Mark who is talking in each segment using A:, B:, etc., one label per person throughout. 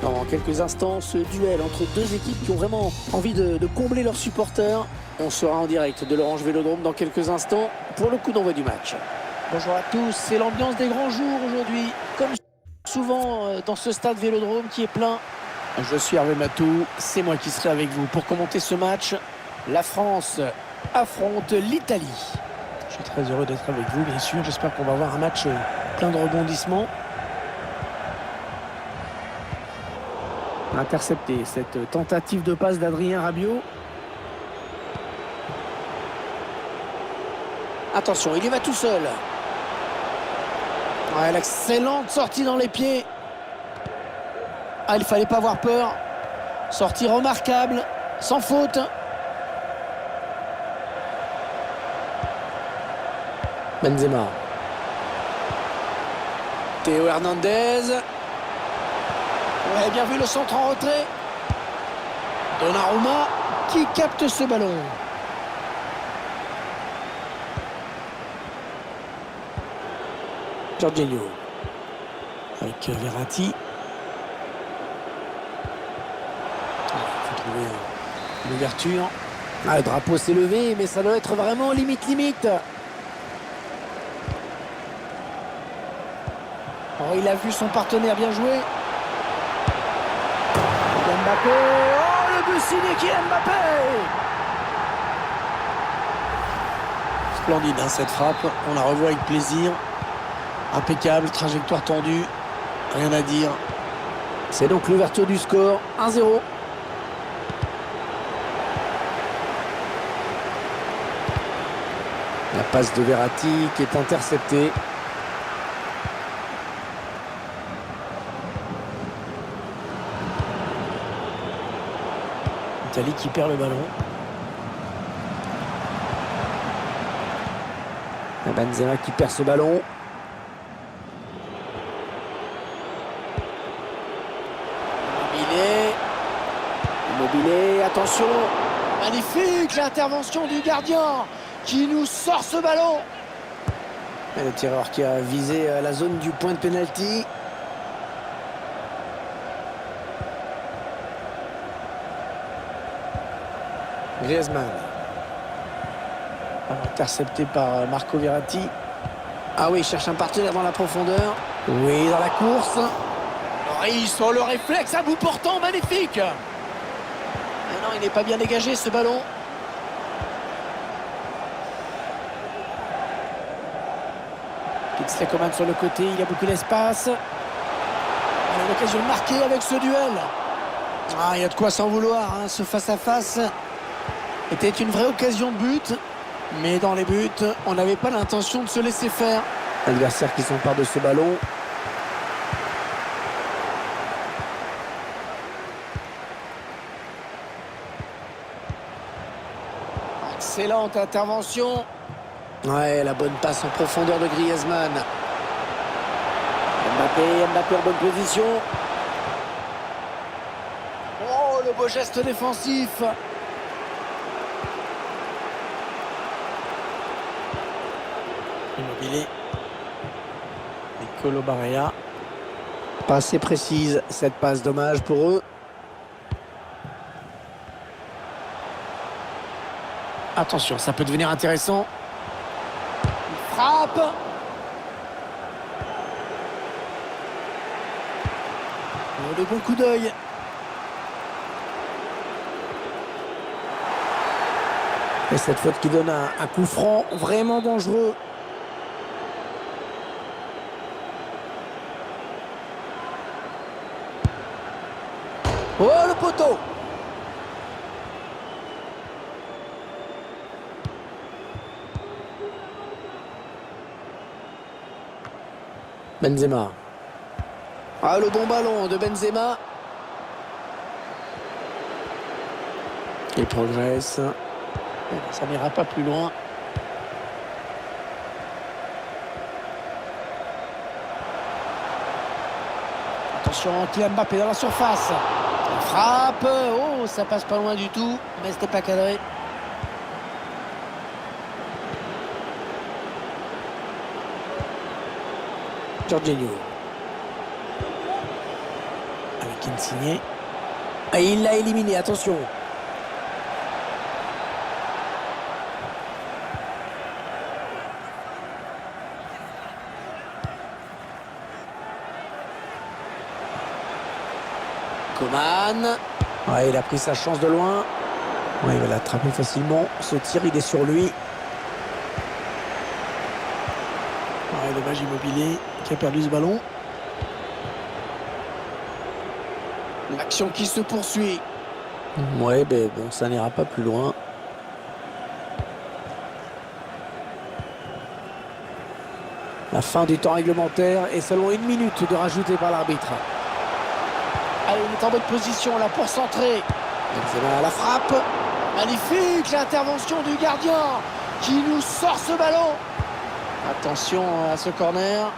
A: Dans quelques instants, ce duel entre deux équipes qui ont vraiment envie de combler leurs supporters. On sera en direct de l'Orange Vélodrome dans quelques instants pour le coup d'envoi du match. Bonjour à tous, c'est l'ambiance des grands jours aujourd'hui. Comme souvent dans ce stade Vélodrome qui est plein. Je suis Hervé Matou, c'est moi qui serai avec vous pour commenter ce match. La France affronte l'Italie. Je suis très heureux d'être avec vous, bien sûr. J'espère qu'on va avoir un match plein de rebondissements. Intercepté cette tentative de passe d'Adrien Rabiot. Attention, il y va tout seul. Ouais, l'excellente sortie dans les pieds. Ah, il fallait pas avoir peur. Sortie remarquable, sans faute. Benzema. Théo Hernandez. Ouais, bien vu le centre en retrait. Donnarumma qui capte ce ballon. Jorginho. Avec Verratti. Il faut trouver une ouverture. Ah, le drapeau s'est levé, mais ça doit être vraiment limite. Oh, il a vu son partenaire bien jouer. Mbappé. Oh, le but signé Kylian Mbappé. Splendide hein, cette frappe. On la revoit avec plaisir. Impeccable, trajectoire tendue. Rien à dire. C'est donc l'ouverture du score. 1-0. La passe de Verratti qui est interceptée. L'Italie qui perd le ballon. Benzema qui perd ce ballon. Immobilier, attention. Magnifique l'intervention du gardien qui nous sort ce ballon. Et le tireur qui a visé la zone du point de pénalty. Griezmann. Intercepté par Marco Verratti. Ah oui, il cherche un partenaire dans la profondeur. Oui, dans la course. Loris, oh, le réflexe à bout portant, magnifique. Mais non, il n'est pas bien dégagé ce ballon. Kingsley Coman sur le côté, il y a beaucoup d'espace. On a l'occasion de marquer avec ce duel. Ah, il y a de quoi s'en vouloir, hein, ce face-à-face. Était une vraie occasion de but, mais dans les buts, on n'avait pas l'intention de se laisser faire. L'adversaire qui s'empare de ce ballon. Excellente intervention. Ouais, la bonne passe en profondeur de Griezmann. Mbappé en bonne position. Oh, le beau geste défensif. Immobilier. Nicolo Barella. Pas assez précise cette passe, dommage pour eux. Attention, ça peut devenir intéressant. Il frappe. Oh, de bons coups d'œil. Et cette faute qui donne un coup franc vraiment dangereux. Oh, le poteau. Benzema. Ah, le bon ballon de Benzema. Il progresse. Ça n'ira pas plus loin. Attention, Kylian Mbappé dans la surface. Il frappe. Oh, ça passe pas loin du tout, mais c'était pas cadré. Jorginho. Insigne. Et il l'a éliminé, attention. Coman. Ouais, il a pris sa chance de loin. Ouais, il va l'attraper facilement. Ce tir, il est sur lui. Ouais, dommage Immobilier qui a perdu ce ballon. L'action qui se poursuit. Ouais, ben bon, ça n'ira pas plus loin. La fin du temps réglementaire est seulement 1 minute de rajouter par l'arbitre. Allez, il est en bonne position là pour centrer. Benzema à la frappe. Magnifique l'intervention du gardien qui nous sort ce ballon. Attention à ce corner.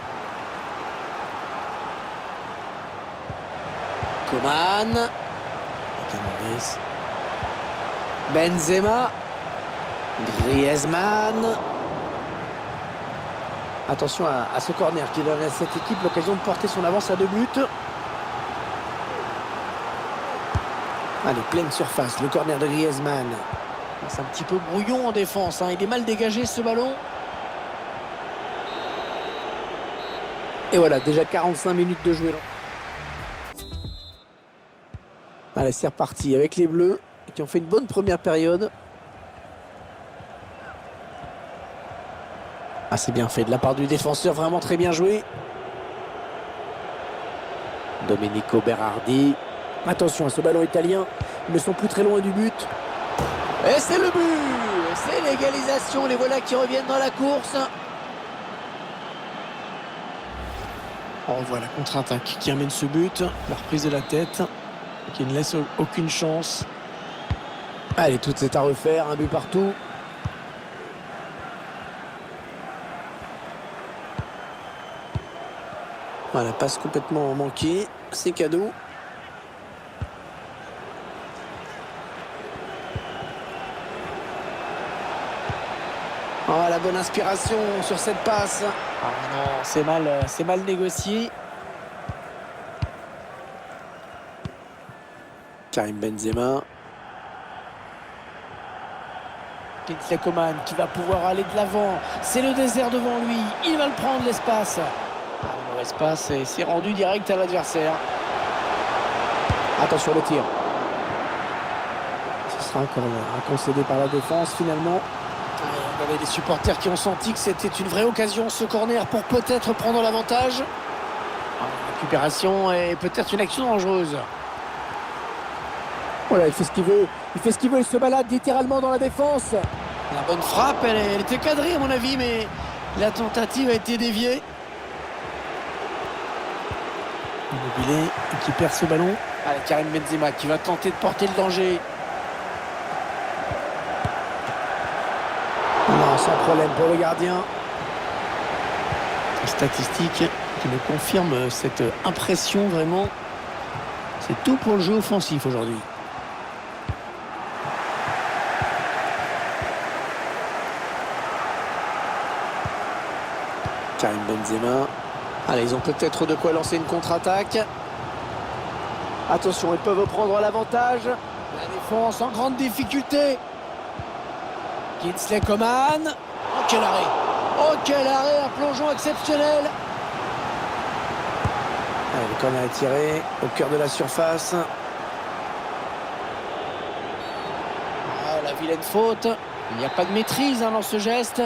A: Coman. Benzema. Griezmann. Attention à ce corner qui donne à cette équipe l'occasion de porter son avance à 2 buts. Allez, pleine surface, le corner de Griezmann. C'est un petit peu brouillon en défense, hein. Il est mal dégagé ce ballon. Et voilà, déjà 45 minutes de jouer. Allez, c'est reparti avec les Bleus qui ont fait une bonne première période. Ah, c'est bien fait de la part du défenseur, vraiment très bien joué. Domenico Berardi. Attention à ce ballon italien, ils ne sont plus très loin du but. Et c'est le but, c'est l'égalisation, les voilà qui reviennent dans la course. On revoit la contre-attaque qui amène ce but, la reprise de la tête, qui ne laisse aucune chance. Allez, tout est à refaire, un but partout. Voilà, passe complètement manquée, c'est cadeau. Oh, la bonne inspiration sur cette passe. Ah non, c'est mal négocié. Karim Benzema. Kingsley Coman qui va pouvoir aller de l'avant. C'est le désert devant lui. Il va le prendre, l'espace. Le mauvais passe et c'est rendu direct à l'adversaire. Attention le tir. Ce sera un corner concédé par la défense finalement. Il y avait des supporters qui ont senti que c'était une vraie occasion ce corner pour peut-être prendre l'avantage. Récupération et peut-être une action dangereuse. Voilà, il fait ce qu'il veut. Il fait ce qu'il veut, il se balade littéralement dans la défense. La bonne frappe, elle était cadrée à mon avis, mais la tentative a été déviée. Immobilier qui perd ce ballon. Allez, Karim Benzema qui va tenter de porter le danger. Non, sans problème pour le gardien. Statistique qui me confirme cette impression vraiment. C'est tout pour le jeu offensif aujourd'hui. Karim Benzema. Allez, ils ont peut-être de quoi lancer une contre-attaque. Attention, ils peuvent prendre l'avantage. La défense en grande difficulté. Kingsley Coman. Oh, quel arrêt! Oh, quel arrêt! Un plongeon exceptionnel. Allez, le corner est tiré au cœur de la surface. Ah, la vilaine faute. Il n'y a pas de maîtrise dans ce geste.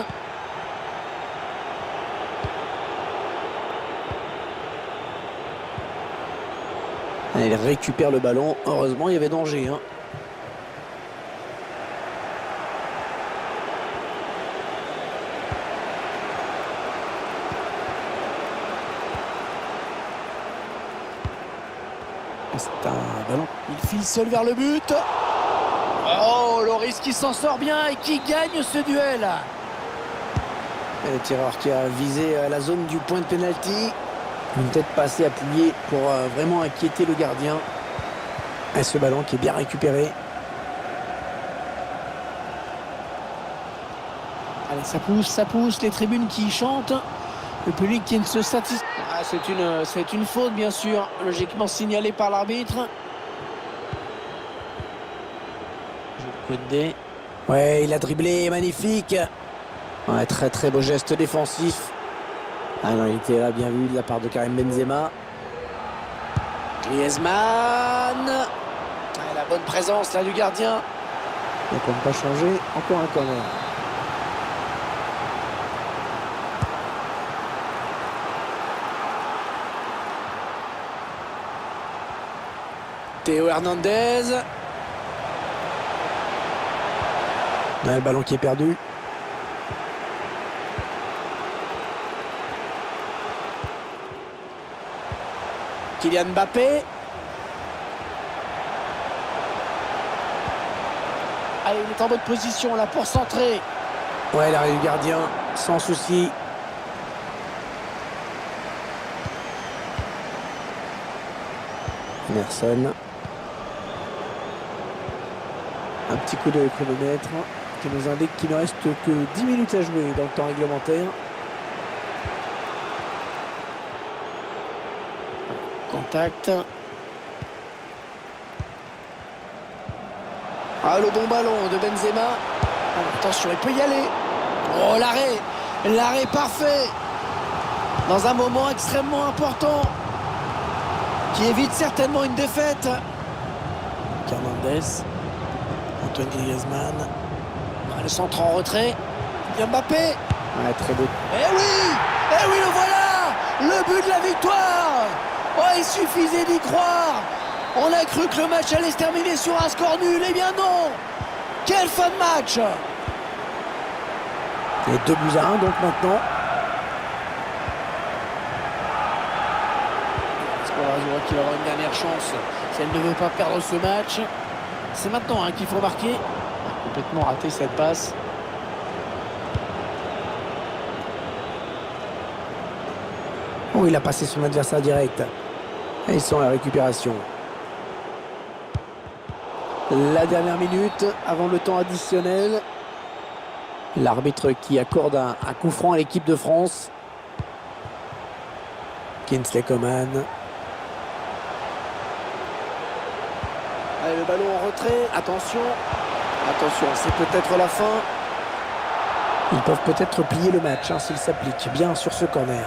A: Allez, il récupère le ballon. Heureusement, il y avait danger, hein. C'est un ballon. Il file seul vers le but. Oh, Loris qui s'en sort bien et qui gagne ce duel. Et le tireur qui a visé la zone du point de pénalty. Une tête pas assez appuyée pour vraiment inquiéter le gardien. Et ce ballon qui est bien récupéré. Allez, ça pousse, les tribunes qui chantent. Le public qui ne se satisfait. Ah, c'est une faute, bien sûr, logiquement signalée par l'arbitre. Koundé. Ouais, il a dribblé, magnifique. Ouais, très très beau geste défensif. Ah non, il était là, bien vu de la part de Karim Benzema. Griezmann. Ah, la bonne présence là du gardien. Donc on ne peut pas changer. Encore un corner. Théo Hernandez. Ouais, le ballon qui est perdu. Kylian Mbappé. Allez, il est en bonne position là pour centrer. Ouais, l'arrêt du gardien, sans souci. Emerson. Un petit coup de chronomètre qui nous indique qu'il ne reste que 10 minutes à jouer dans le temps réglementaire. Contact. Ah, le bon ballon de Benzema. Oh, attention, il peut y aller. Oh, l'arrêt. L'arrêt parfait. Dans un moment extrêmement important. Qui évite certainement une défaite. Hernandez. Antoine Griezmann. Le centre en retrait. Mbappé. Ouais, très beau. Eh oui, le voilà. Le but de la victoire. Oh, il suffisait d'y croire. On a cru que le match allait se terminer sur un score nul. Eh bien non. Quelle fin de match. Et 2 buts à 1 donc maintenant. Je vois qu'il aura une dernière chance si elle ne veut pas perdre ce match. C'est maintenant qu'il faut marquer. Complètement raté cette passe. Oh, il a passé son adversaire direct. Et ils sont à la récupération. La dernière minute avant le temps additionnel. L'arbitre qui accorde un coup franc à l'équipe de France. Kingsley Coman. Allez, le ballon en retrait. Attention. Attention, c'est peut-être la fin. Ils peuvent peut-être plier le match s'ils s'appliquent bien sur ce corner.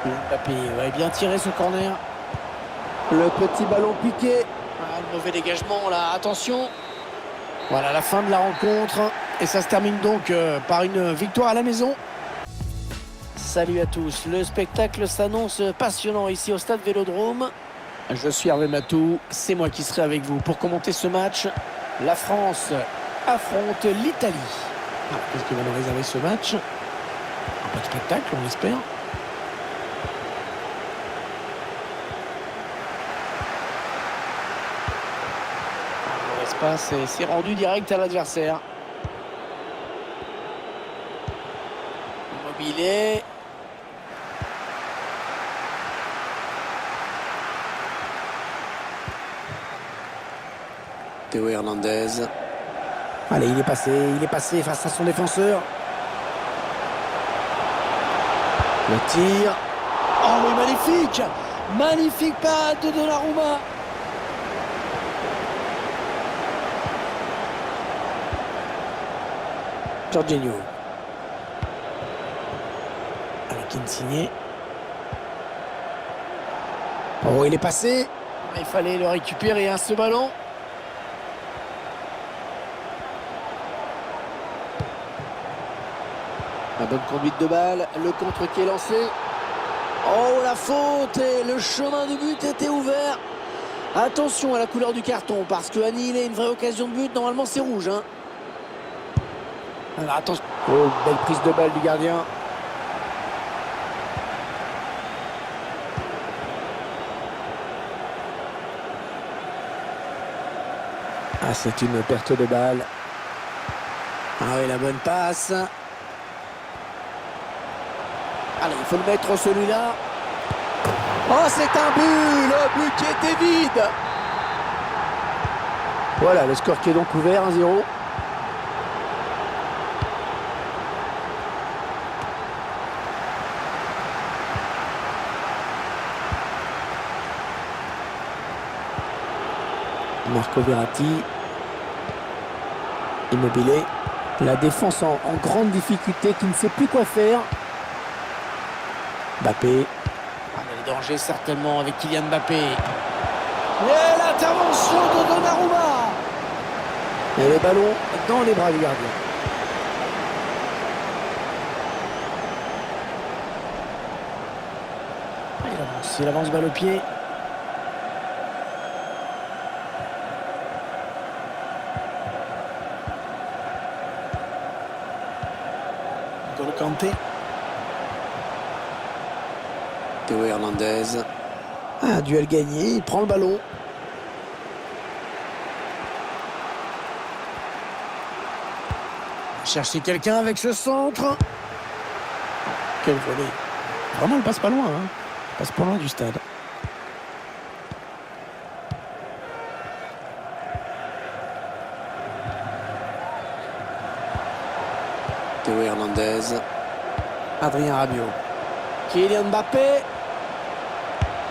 A: Mbappé va bien tirer ce corner. Le petit ballon piqué. Ah, le mauvais dégagement là, attention. Voilà la fin de la rencontre. Et ça se termine donc par une victoire à la maison. Salut à tous. Le spectacle s'annonce passionnant ici au stade Vélodrome. Je suis Hervé Matou, c'est moi qui serai avec vous pour commenter ce match. La France affronte l'Italie. Qu'est-ce qui va nous réserver ce match? Un peu de spectacle, on l'espère. L'espace c'est rendu direct à l'adversaire. Immobilier. Théo Hernandez. Allez, il est passé face à son défenseur. Le tir. Oh, mais magnifique. Magnifique passe de Donnarumma. Jorginho. Avec Insigne. Oh, il est passé. Il fallait le récupérer, ce ballon. La bonne conduite de balle, le contre qui est lancé. Oh, la faute et le chemin du but était ouvert. Attention à la couleur du carton parce que annihiler une vraie occasion de but, normalement c'est rouge. Alors, attention. Oh, belle prise de balle du gardien. Ah, c'est une perte de balle. Ah oui, la bonne passe. Allez, il faut le mettre celui-là. Oh, c'est un but. Le but qui était vide. Voilà, le score qui est donc ouvert, 1-0. Marco Verratti. Immobile. La défense en grande difficulté qui ne sait plus quoi faire. Mbappé. Ah, mais le danger certainement avec Kylian Mbappé. Et l'intervention de Donnarumma. Et le ballon dans les bras du gardien. Il avance balle au pied. N'Golo Kanté. Théo Hernandez. Un duel gagné, il prend le ballon. Chercher quelqu'un avec ce centre. Quel volet. Vraiment, il passe pas loin. Hein. Il passe pas loin du stade. Théo Hernandez. Adrien Rabiot. Kylian Mbappé.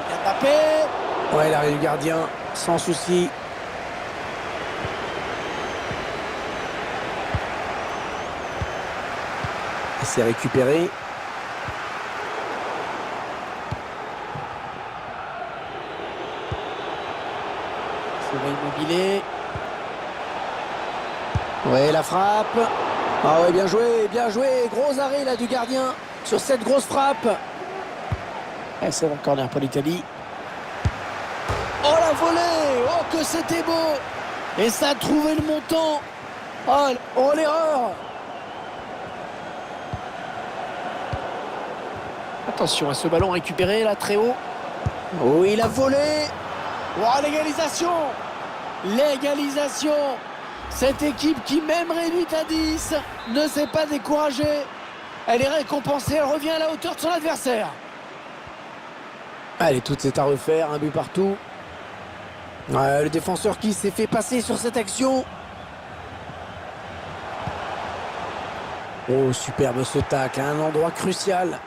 A: Kylian Mbappé. Ouais, l'arrêt du gardien, sans souci. C'est récupéré. C'est Immobile. Ouais, la frappe. Ah ouais, bien joué, bien joué. Gros arrêt là du gardien sur cette grosse frappe. Et c'est un corner pour l'Italie. Oh la volée. Oh que c'était beau. Et ça a trouvé le montant. Oh l'erreur. Attention à ce ballon récupéré là très haut. Oui, il a volé. Oh, l'égalisation. L'égalisation. Cette équipe qui, même réduite à 10, ne s'est pas découragée. Elle est récompensée, elle revient à la hauteur de son adversaire. Allez, tout est à refaire, un but partout. Le défenseur qui s'est fait passer sur cette action. Oh, superbe ce tacle, à un endroit crucial.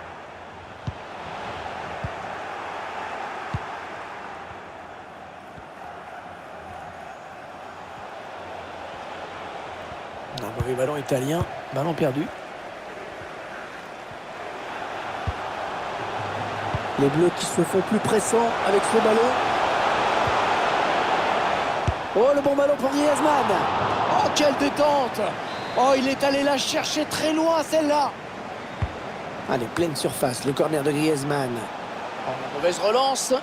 A: Un mauvais ballon italien, ballon perdu. Les Bleus qui se font plus pressants avec ce ballon. Oh, le bon ballon pour Griezmann. Oh, quelle détente. Oh, il est allé la chercher très loin, celle-là. Allez, pleine surface, le corner de Griezmann. Oh, mauvaise relance.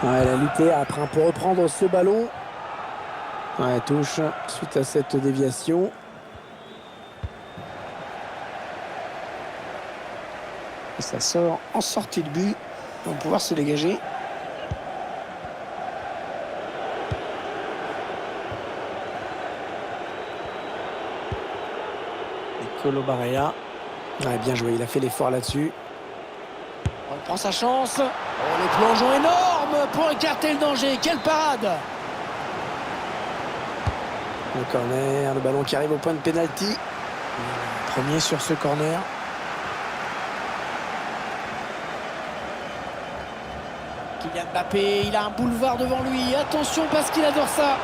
A: Ouais, elle a lutté après pour reprendre ce ballon. Ouais, touche suite à cette déviation. Et ça sort en sortie de but. On va pouvoir se dégager. Nicolo Barella. Ouais, bien joué, il a fait l'effort là-dessus. On prend sa chance. Oh, les plongeons énormes pour écarter le danger. Quelle parade! Le corner, le ballon qui arrive au point de pénalty. Premier sur ce corner. Kylian Mbappé, il a un boulevard devant lui. Attention parce qu'il adore ça.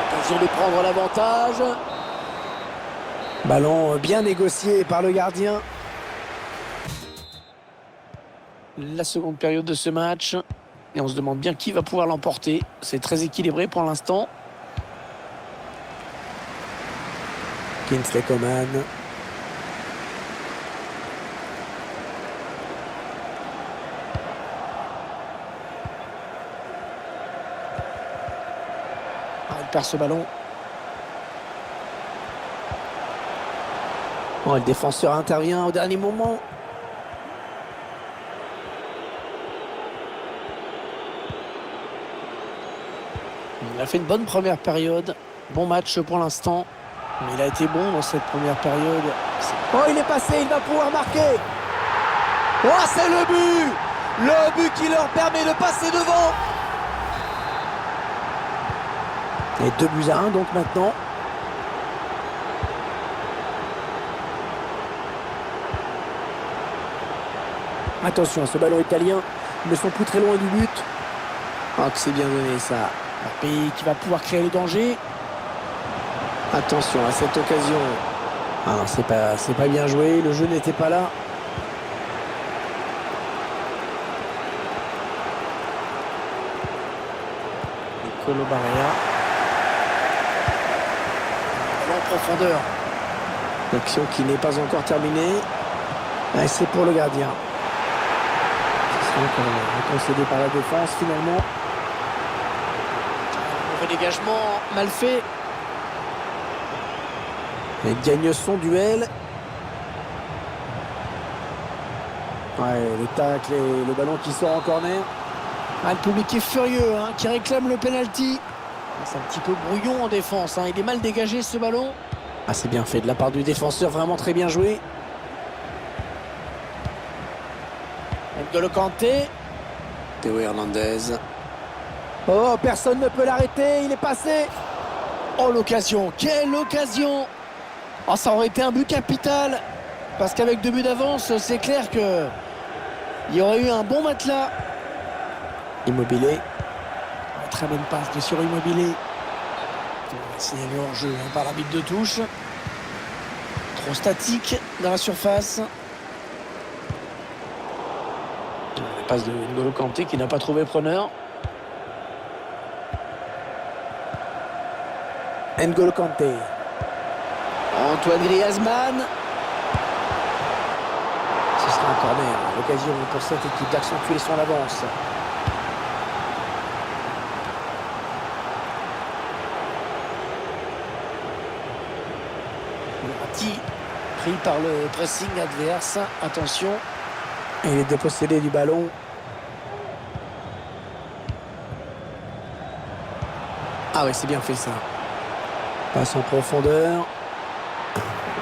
A: Attention de prendre l'avantage. Ballon bien négocié par le gardien. La seconde période de ce match. Et on se demande bien qui va pouvoir l'emporter. C'est très équilibré pour l'instant. Kingsley Coman. Il perd ce ballon. Oh, le défenseur intervient au dernier moment. Il a fait une bonne première période. Bon match pour l'instant. Mais il a été bon dans cette première période. Oh, il est passé, il va pouvoir marquer. Oh, c'est le but! Le but qui leur permet de passer devant. Et 2-1 donc maintenant. Attention, ce ballon italien, ils ne sont plus très loin du but. Ah, que c'est bien donné ça. Mbappé qui va pouvoir créer le danger. Attention à cette occasion. Ah non, c'est pas bien joué, le jeu n'était pas là. Nicolo Barella. Ballon en profondeur. L'action qui n'est pas encore terminée. Et c'est pour le gardien. Concédé par la défense finalement. Mauvais dégagement, mal fait. Il gagne son duel. Ouais, le tacle et le ballon qui sort en corner. Ah, le public est furieux, hein, qui réclame le penalty. C'est un petit peu brouillon en défense, hein. Il est mal dégagé ce ballon. Ah, c'est bien fait de la part du défenseur, vraiment très bien joué. N'Golo Kanté. Théo Hernandez. Oh, personne ne peut l'arrêter, il est passé. Oh, l'occasion, quelle occasion. Oh, ça aurait été un but capital. Parce qu'avec 2 buts d'avance, c'est clair que il y aurait eu un bon matelas. Immobilier. Très bonne passe de sur Immobilier. C'est hors jeu par l'arbitre de touche. Trop statique dans la surface. La passe de N'Golo Kanté qui n'a pas trouvé preneur. N'Golo Kanté. Antoine Griezmann. Ce sera un corner. L'occasion pour cette équipe d'accentuer son avance. Verratti pris par le pressing adverse. Attention. Et il est dépossédé du ballon. Ah ouais, c'est bien fait ça. Passe en profondeur.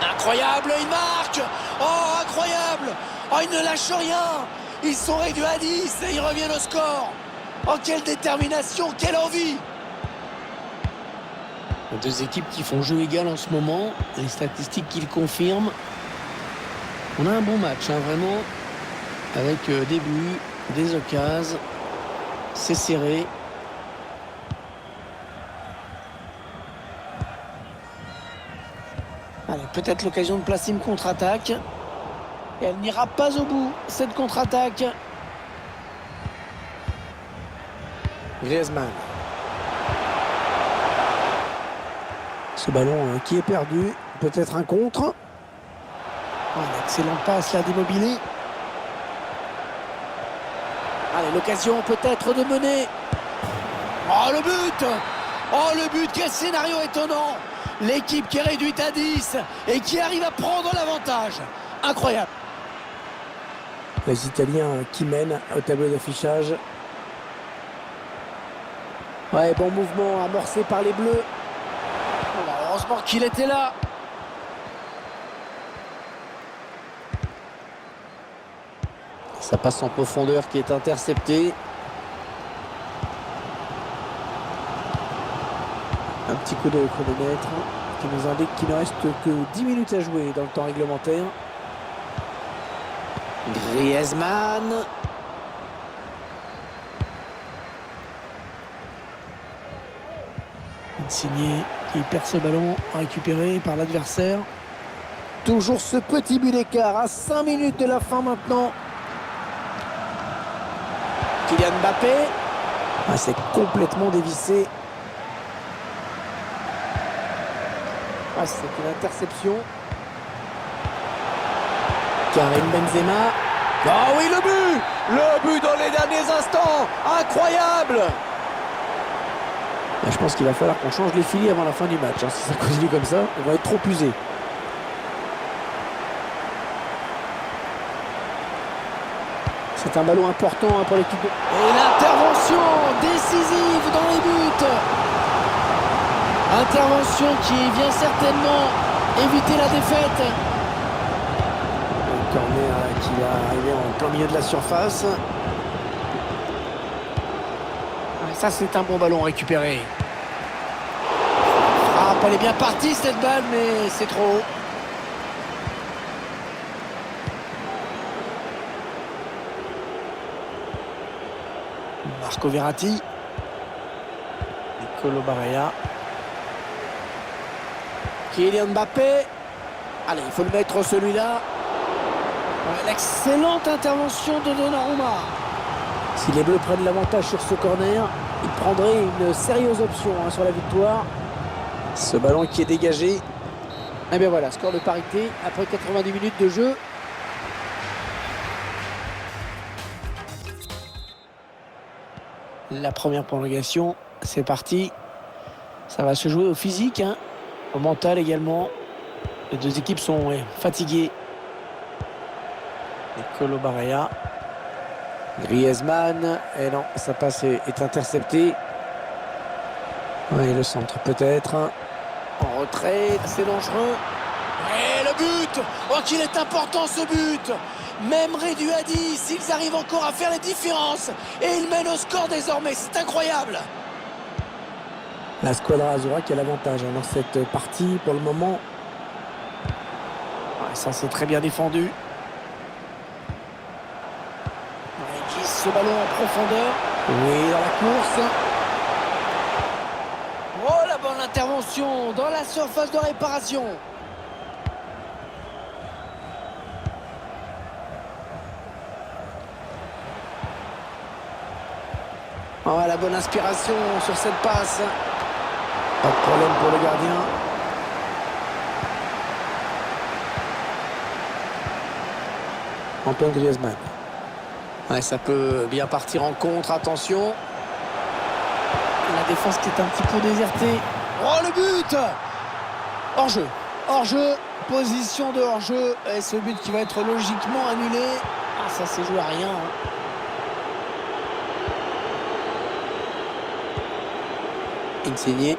A: Incroyable, il marque. Oh, incroyable. Oh, ils ne lâchent rien. Ils sont réduits à 10 et ils reviennent au score. Oh, quelle détermination, quelle envie. Deux équipes qui font jeu égal en ce moment. Les statistiques qui le confirment. On a un bon match, hein, vraiment. Avec des buts, des occasions. C'est serré. Allez, peut-être l'occasion de placer une contre-attaque. Et elle n'ira pas au bout, cette contre-attaque. Griezmann. Ce ballon qui est perdu. Peut-être un contre. Oh, une excellente passe là d'Immobilier. Allez, l'occasion peut-être de mener. Oh, le but. Oh, le but, quel scénario étonnant. L'équipe qui est réduite à 10 et qui arrive à prendre l'avantage. Incroyable. Les Italiens qui mènent au tableau d'affichage. Ouais, bon mouvement amorcé par les Bleus. Oh, heureusement qu'il était là. Ça passe en profondeur qui est intercepté. Un petit coup de chronomètre qui nous indique qu'il ne reste que 10 minutes à jouer dans le temps réglementaire. Griezmann. Insigné qui perd ce ballon récupéré par l'adversaire. Toujours ce petit but d'écart à 5 minutes de la fin maintenant. Kylian Mbappé. Ah, c'est complètement dévissé. Ah, c'est une interception. Karim Benzema. Ah oui, le but. Le but dans les derniers instants. Incroyable. Je pense qu'il va falloir qu'on change les filets avant la fin du match. Si ça continue comme ça, on va être trop usé. C'est un ballon important pour l'équipe. Et l'intervention décisive dans les buts. Intervention qui vient certainement éviter la défaite. Un corner qui va arriver en plein milieu de la surface. Ça, c'est un bon ballon récupéré. Ah, elle est bien partie cette balle, mais c'est trop haut. Marco Verratti. Nicolo Barella. Kylian Mbappé. Allez, il faut le mettre celui-là. L'excellente intervention de Donnarumma. Si les Bleus prennent l'avantage sur ce corner, ils prendraient une sérieuse option sur la victoire. Ce ballon qui est dégagé. Et bien voilà, score de parité après 90 minutes de jeu. La première prolongation, c'est parti. Ça va se jouer au physique, au mental également. Les deux équipes sont fatiguées. Nicolo Barella. Griezmann. Et non, sa passe est interceptée. Oui, le centre peut-être. En retrait, c'est dangereux. Et le but! Oh, qu'il est important ce but! Même réduit à 10, ils arrivent encore à faire la différence. Et ils mènent au score désormais, c'est incroyable! La Squadra Azzurra qui a l'avantage dans cette partie pour le moment. Ouais, ça c'est très bien défendu. Il glisse ce ballon en profondeur. Oui, dans la course. Oh, la bonne intervention dans la surface de réparation. Oh, la bonne inspiration sur cette passe. Pas de problème pour le gardien. Antoine Griezmann. Ouais, ça peut bien partir en contre, attention. La défense qui est un petit peu désertée. Oh, le but! Hors-jeu. Hors-jeu. Position de hors-jeu. Et ce but qui va être logiquement annulé. Ah, ça s'est joué à rien. Insigné.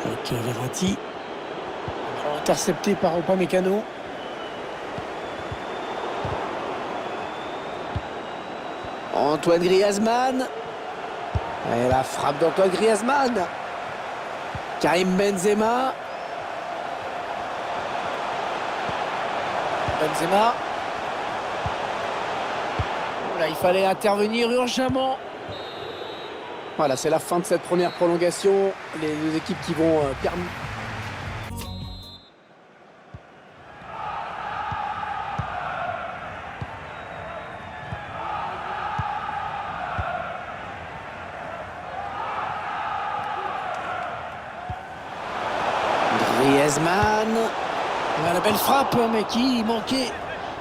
A: Avec Verratti. Intercepté par Upamecano. Antoine Griezmann. Et la frappe d'Antoine Griezmann. Karim Benzema. Benzema. Là, il fallait intervenir urgemment. Voilà, c'est la fin de cette première prolongation. Les deux équipes qui vont permettre. Griezmann. La belle frappe, mais qui manquait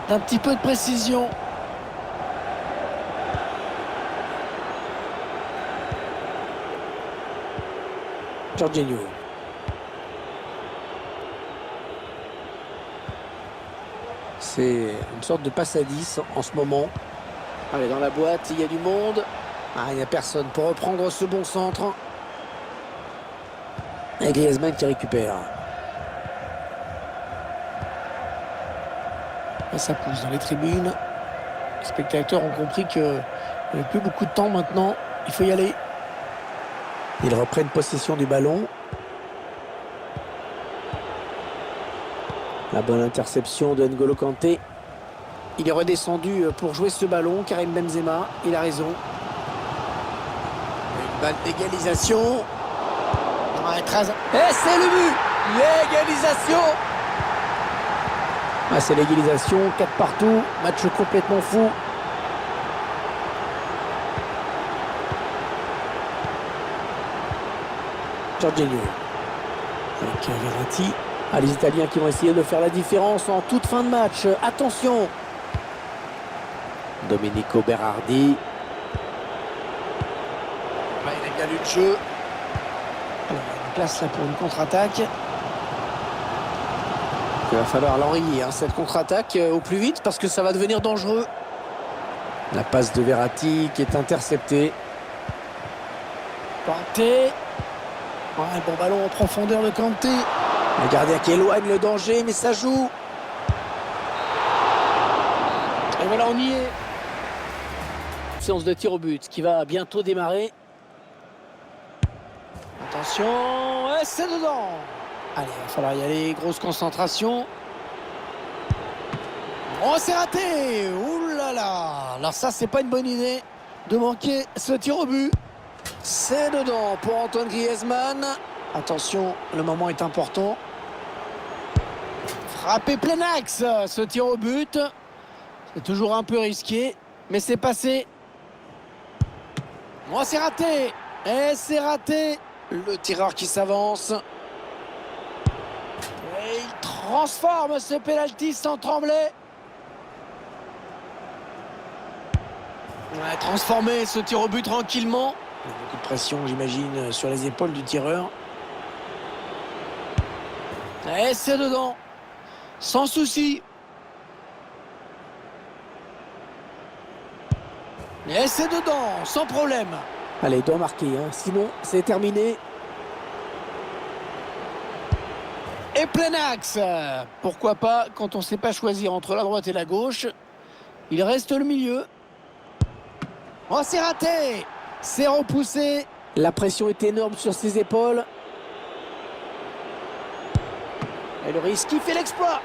A: d'un petit peu de précision. Jorginho. C'est une sorte de passe à 10 en ce moment. Allez, dans la boîte, il y a du monde. Ah, il n'y a personne pour reprendre ce bon centre. Et Griezmann qui récupère. Et ça pousse dans les tribunes. Les spectateurs ont compris qu'il n'y avait plus beaucoup de temps maintenant. Il faut y aller. Ils reprennent possession du ballon. La bonne interception de N'Golo Kanté. Il est redescendu pour jouer ce ballon. Karim Benzema, il a raison. Une balle d'égalisation. Et c'est le but! L'égalisation! Ah, c'est l'égalisation, 4 partout. Match complètement fou. Jorginho. Avec Verratti. Ah, les Italiens qui vont essayer de faire la différence en toute fin de match. Attention. Domenico Berardi. Ah, il a bien lu le jeu. Alors, une place là pour une contre-attaque. Il va falloir l'enrayer, cette contre-attaque au plus vite parce que ça va devenir dangereux. La passe de Verratti qui est interceptée. Kanté. Ouais, bon ballon en profondeur de Kanté. Le gardien qui éloigne le danger, mais ça joue. Et voilà, on y est. Séance de tir au but qui va bientôt démarrer. Attention, et c'est dedans. Allez, il va falloir y aller, grosse concentration. Oh, c'est raté. Ouh là là. Alors ça, c'est pas une bonne idée. de manquer ce tir au but. C'est dedans pour Antoine Griezmann. Attention, le moment est important. Frappé plein axe, ce tir au but. C'est toujours un peu risqué, mais c'est passé. Oh, c'est raté. Et c'est raté. Le tireur qui s'avance. Et il transforme ce pénalty sans trembler. Ouais, transformer ce tir au but tranquillement. Il y a beaucoup de pression, j'imagine, sur les épaules du tireur. Et c'est dedans. Sans souci. Et c'est dedans, sans problème. Allez, il doit marquer, hein. Sinon c'est terminé. Et plein axe. Pourquoi pas, quand on ne sait pas choisir entre la droite et la gauche. Il reste le milieu. Oh, c'est raté. C'est repoussé. La pression est énorme sur ses épaules. Et le risque, il fait l'exploit.